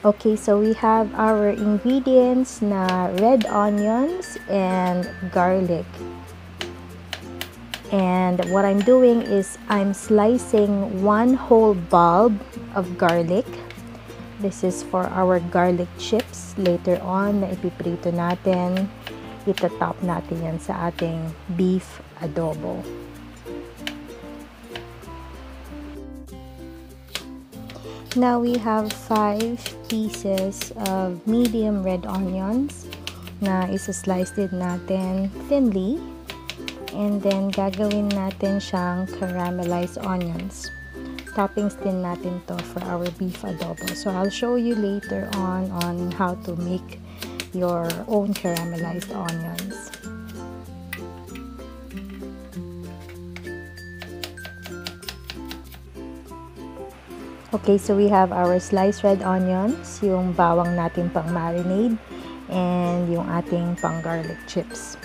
Okay, so we have our ingredients na red onions and garlic. And what I'm doing is I'm slicing one whole bulb of garlic. This is for our garlic chips. Later on, na ipiprito natin, itatop natin yan sa ating beef adobo. Now we have 5 pieces of medium red onions na isa-slice din natin thinly. And then, gagawin natin siyang caramelized onions. Toppings din natin to for our beef adobo. So, I'll show you later on how to make your own caramelized onions. Okay, so we have our sliced red onions, yung bawang natin pang marinade, and yung ating pang garlic chips.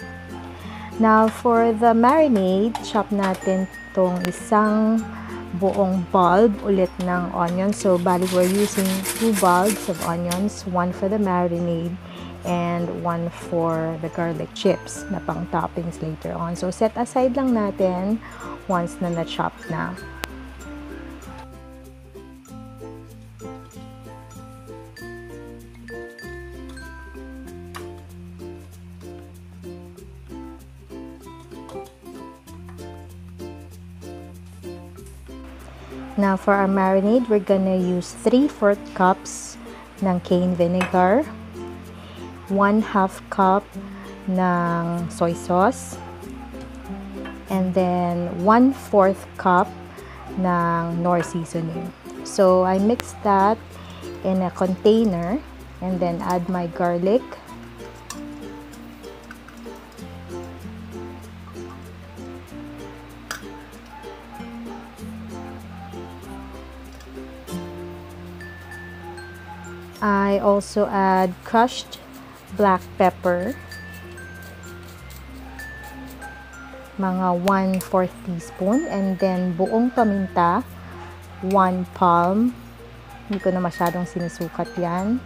Now, for the marinade, chop natin tong isang buong bulb ulit ng onion. So, bali we're using 2 bulbs of onions, one for the marinade and one for the garlic chips na pang toppings later on. So, set aside lang natin once na na-chop na. Now, for our marinade, we're gonna use 3/4 cups ng cane vinegar, 1/2 cup ng soy sauce, and then 1/4 cup ng Knorr seasoning. So, I mix that in a container and then add my garlic. I also add crushed black pepper, mga 1/4 teaspoon, and then buong paminta, 1 palm. Hindi ko na masyadong sinusukat yan,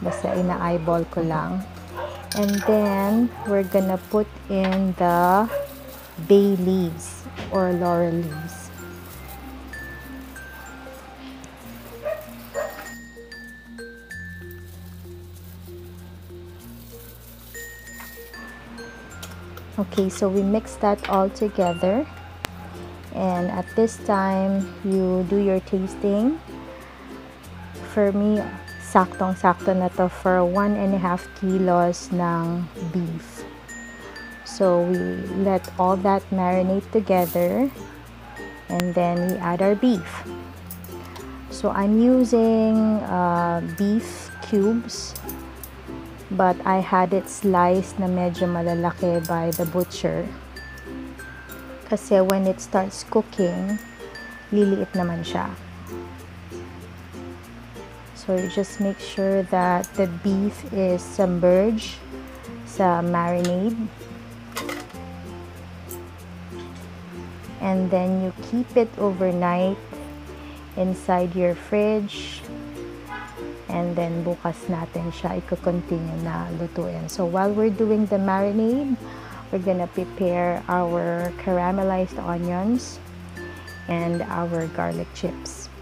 basta ina-eyeball ko lang. And then we're gonna put in the bay leaves or laurel leaves. Okay, so we mix that all together, and at this time you do your tasting. For me, saktong-sakto na to for 1.5 kilos ng beef. So we let all that marinate together, and then we add our beef. So I'm using beef cubes, but I had it sliced na medyo malalaki by the butcher. Kasi when it starts cooking, liliit naman siya. So you just make sure that the beef is submerged sa marinade. And then you keep it overnight inside your fridge. And then bukas natin siya i-continue na lutuin. So while we're doing the marinade, we're gonna prepare our caramelized onions and our garlic chips.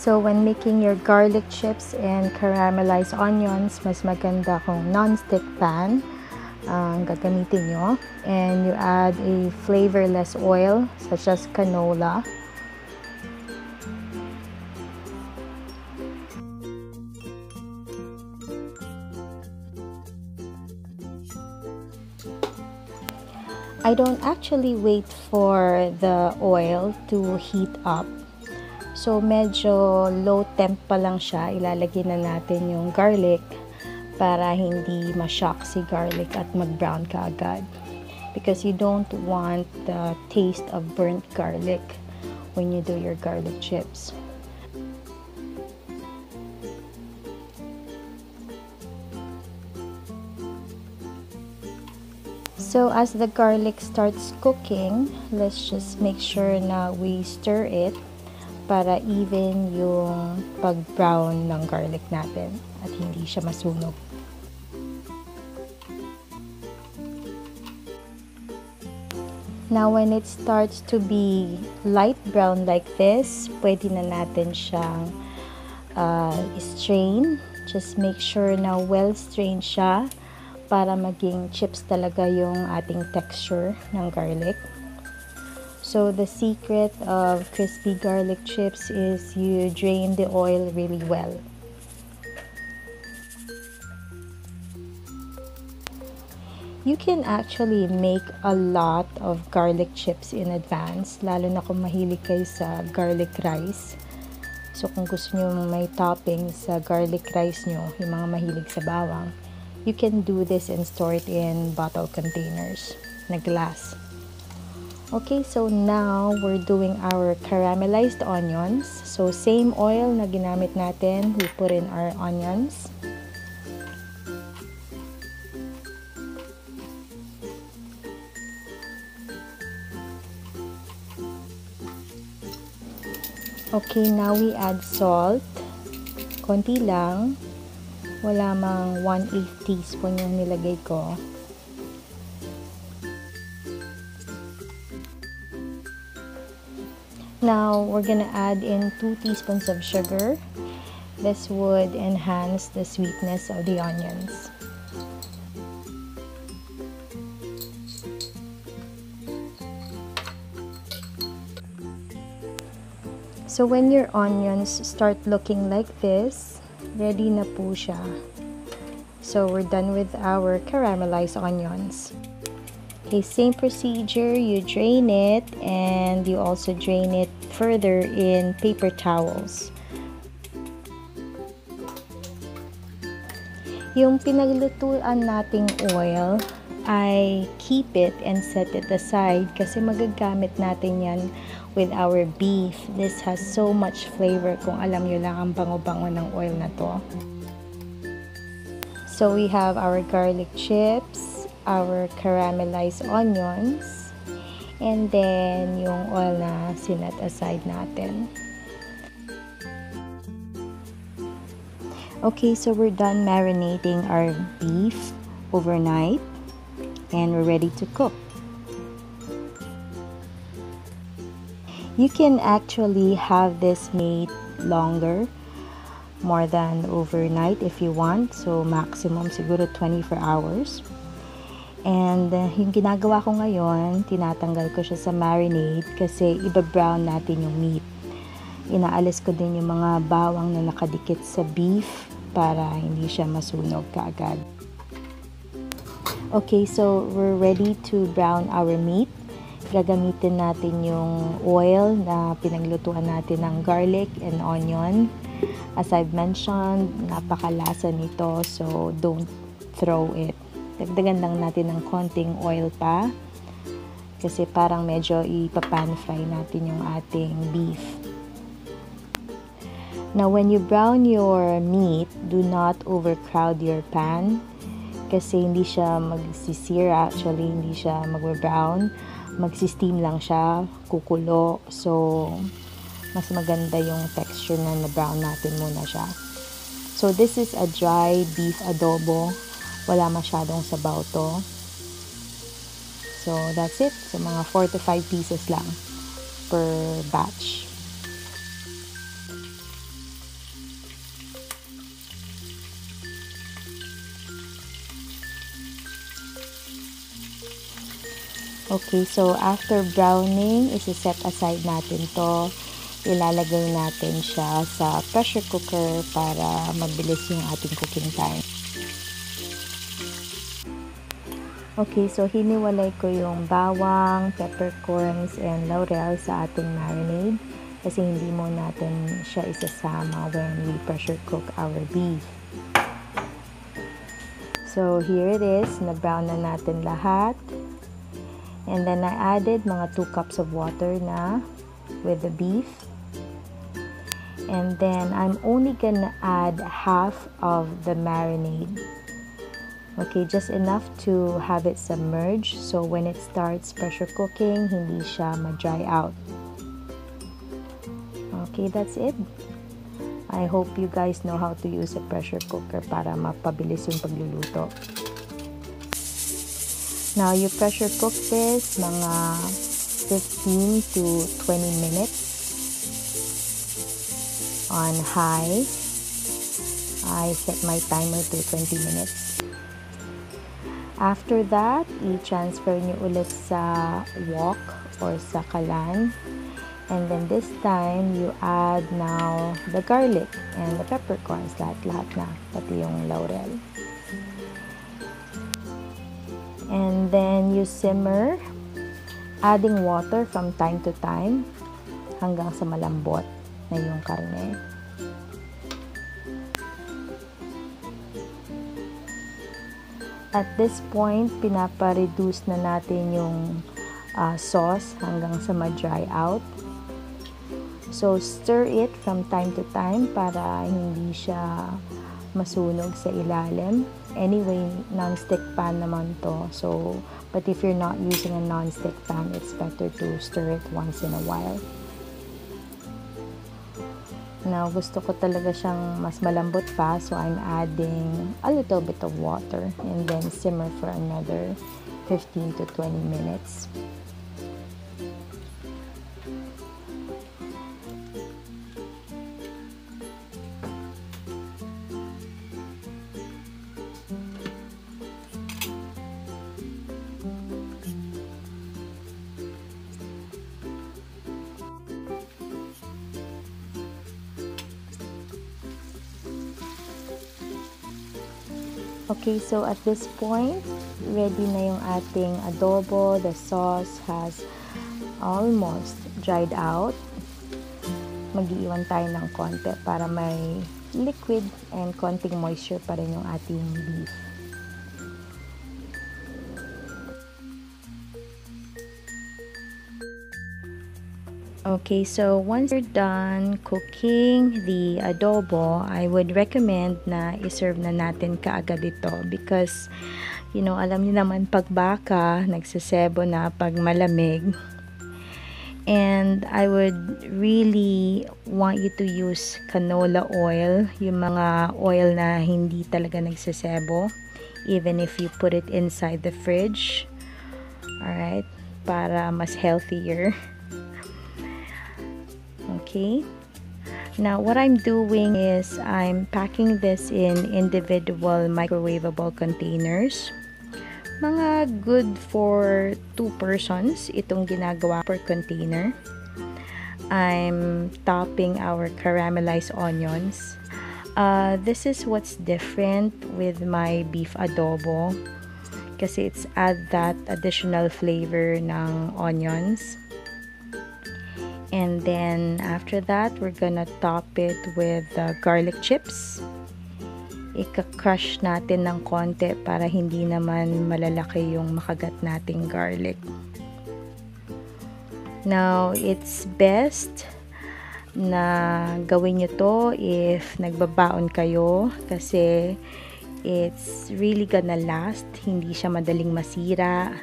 So, when making your garlic chips and caramelized onions, mas maganda kung non-stick pan ang gagamitin nyo. And you add a flavorless oil such as canola. I don't actually wait for the oil to heat up. So, medyo low temp pa lang siya. Ilalagay na natin yung garlic para hindi ma-shock si garlic at mag-brown ka agad. Because you don't want the taste of burnt garlic when you do your garlic chips. So as the garlic starts cooking, let's just make sure na we stir it para even yung pag-brown ng garlic natin at hindi siya masunog. Now when it starts to be light brown like this, pwede na natin siyang strain. Just make sure na well strained siya para maging chips talaga yung ating texture ng garlic. So the secret of crispy garlic chips is you drain the oil really well. You can actually make a lot of garlic chips in advance, lalo na kung mahilig kayo sa garlic rice. So kung gusto nyo may topping sa garlic rice nyo, yung mga mahilig sa bawang, you can do this and store it in bottle containers na glass. Okay, so now we're doing our caramelized onions. So same oil na ginamit natin, we put in our onions. Okay, now we add salt. Konti lang. Wala mang 1/8 teaspoon yung nilagay ko. Now, we're gonna add in 2 teaspoons of sugar. This would enhance the sweetness of the onions. So when your onions start looking like this, ready na po siya. So we're done with our caramelized onions. Okay, same procedure, you drain it and you also drain it further in paper towels. Yung pinaglutuan nating oil, I keep it and set it aside kasi magagamit natin yan with our beef. This has so much flavor kung alam nyo lang ang bango-bango ng oil na to. So we have our garlic chips, our caramelized onions, and then yung oil na sinet aside natin. Okay, so we're done marinating our beef overnight and we're ready to cook. You can actually have this made longer, more than overnight if you want. So maximum siguro 24 hours. And yung ginagawa ko ngayon, tinatanggal ko siya sa marinade kasi iba-brown natin yung meat. Inaalis ko din yung mga bawang na nakadikit sa beef para hindi siya masunog kaagad. Okay, so we're ready to brown our meat. Gagamitin natin yung oil na pinaglutuan natin ng garlic and onion. As I've mentioned, napakalasa nito, so don't throw it. Dagdagan lang natin ng konting oil pa kasi parang medyo ipa-pan fry natin yung ating beef. Now, when you brown your meat, do not overcrowd your pan kasi hindi siya magsisira, actually hindi siya mag-brown. Magsi-steam lang siya, kukulo. So, mas maganda yung texture na na-brown natin muna siya. So, this is a dry beef adobo. Wala masyadong sabaw to. So, that's it. So, mga 4 to 5 pieces lang per batch. Okay, so after browning, isi-set aside natin to. Ilalagay natin siya sa pressure cooker para mabilis yung ating cooking time. Okay, so hiniwalay ko yung bawang, peppercorns, and laurel sa ating marinade kasi hindi mo natin siya isasama when we pressure cook our beef. So here it is, na-brown na natin lahat. And then I added mga 2 cups of water na with the beef. And then I'm only gonna add half of the marinade. Okay, just enough to have it submerged, so when it starts pressure cooking, hindi siya ma-dry out. Okay, that's it. I hope you guys know how to use a pressure cooker para mapabilis yung pagluluto. Now, you pressure cook this mga 15 to 20 minutes on high. I set my timer to 20 minutes. After that, i-transfer nyo ulit sa wok or sa kalan. And then this time, you add now the garlic and the peppercorns, lahat na, pati yung laurel. And then you simmer, adding water from time to time hanggang sa malambot na yung karne. At this point, pinapa-reduce na natin yung sauce hanggang sa ma-dry out. So, stir it from time to time para hindi siya masunog sa ilalim. Anyway, non-stick pan naman to. So, but if you're not using a non-stick pan, it's better to stir it once in a while. Now, gusto ko talaga siyang mas malambot pa, so I'm adding a little bit of water and then simmer for another 15 to 20 minutes. Okay, so at this point, ready na yung ating adobo. The sauce has almost dried out. Mag-iwan tayo ng konti para may liquid and konting moisture pa rin yung ating beef. Okay, so once you're done cooking the adobo, I would recommend na iserve na natin kaagad ito because, you know, alam niyo naman pag baka, nagsasebo na pag malamig. And I would really want you to use canola oil, yung mga oil na hindi talaga nagsasebo, even if you put it inside the fridge. Alright, para mas healthier. Okay, now what I'm doing is I'm packing this in individual microwavable containers. Mga good for 2 persons itong ginagawa per container. I'm topping our caramelized onions. This is what's different with my beef adobo kasi it's add that additional flavor ng onions. And then after that, we're gonna top it with garlic chips. Ika-crush natin ng konti para hindi naman malalaki yung makagat nating garlic. Now, it's best na gawin nyo to if nagbabaon kayo kasi it's really gonna last. Hindi siya madaling masira.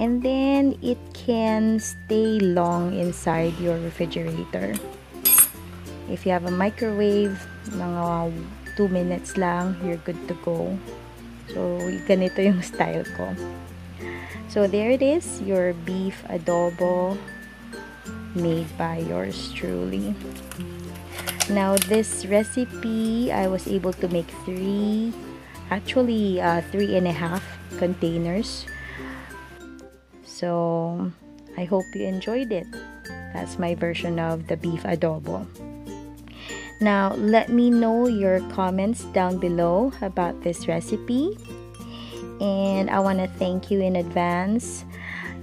And then, it can stay long inside your refrigerator. If you have a microwave, mga 2 minutes lang, you're good to go. So, ganito yung style ko. So, there it is, your beef adobo made by yours truly. Now, this recipe, I was able to make 3, actually 3.5 containers. So, I hope you enjoyed it. That's my version of the beef adobo. Now, let me know your comments down below about this recipe. And I want to thank you in advance.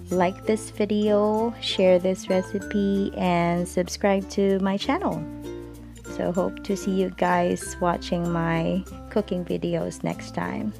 Like this video, share this recipe, and subscribe to my channel. So, hope to see you guys watching my cooking videos next time.